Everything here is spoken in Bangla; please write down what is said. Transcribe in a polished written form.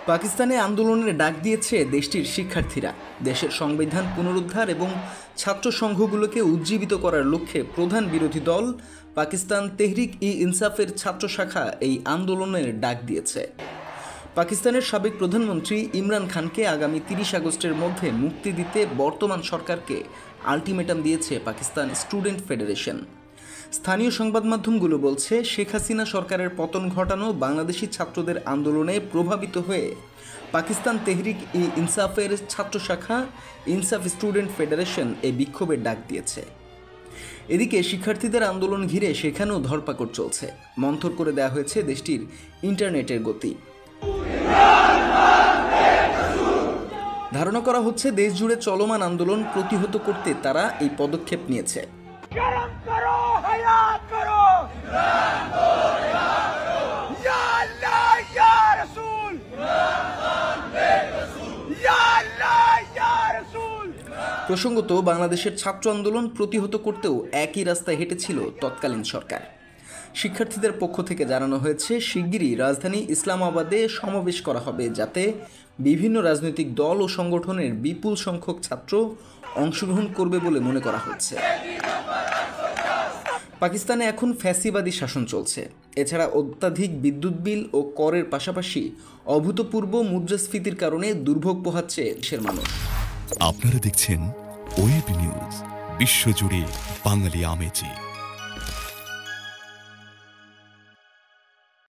পাকিস্তানে আন্দোলনের ডাক দিয়েছে দেশটির শিক্ষার্থীরা। দেশের সংবিধান পুনরুদ্ধার এবং ছাত্র সংঘগুলোকে উজ্জীবিত করার লক্ষ্যে প্রধান বিরোধী দল পাকিস্তান তেহরিক-ই-ইনসাফের ছাত্র শাখা এই আন্দোলনের ডাক দিয়েছে। পাকিস্তানের সাবেক প্রধানমন্ত্রী ইমরান খানকে আগামী 30 আগস্টের মধ্যে মুক্তি দিতে বর্তমান সরকারকে আলটিমেটাম দিয়েছে পাকিস্তান স্টুডেন্ট ফেডারেশন। স্থানীয় সংবাদ মাধ্যমগুলো বলছে, শেখ হাসিনা সরকারের পতন ঘটানো বাংলাদেশি ছাত্রদের আন্দোলনে প্রভাবিত হয়ে পাকিস্তান তেহরিক-ই-ইনসাফের ছাত্র শাখা ইনসাফ স্টুডেন্ট ফেডারেশন এই বিক্ষোভের ডাক দিয়েছে। এদিকে শিক্ষার্থীদের আন্দোলন ঘিরে সেখানেও ধরপাকড় চলছে। মন্থর করে দেওয়া হয়েছে দেশটির ইন্টারনেটের গতি। ধারণা করা হচ্ছে, দেশ জুড়ে চলমান আন্দোলন প্রতিহত করতে তারা এই পদক্ষেপ নিয়েছে। প্রসঙ্গত, বাংলাদেশের ছাত্র আন্দোলন প্রতিহত করতেও একই রাস্তায় হেঁটেছিল তৎকালীন সরকার। শিক্ষার্থীদের পক্ষ থেকে জানানো হয়েছে, শিগগিরই রাজধানী ইসলামাবাদে সমাবেশ করা হবে, যাতে বিভিন্ন রাজনৈতিক দল ও সংগঠনের বিপুল সংখ্যক ছাত্র অংশগ্রহণ করবে বলে মনে করা হচ্ছে। পাকিস্তানে এখন ফ্যাসিবাদী শাসন চলছে। এছাড়া অত্যাধিক বিদ্যুৎ বিল ও করের পাশাপাশি অভূতপূর্ব মুদ্রাস্ফীতির কারণে দুর্ভোগ পোহাচ্ছে দেশের মানুষ। আপনারা দেখছেন ওয়েব নিউজ, বিশ্বজুড়ে বাঙালি আমেজি।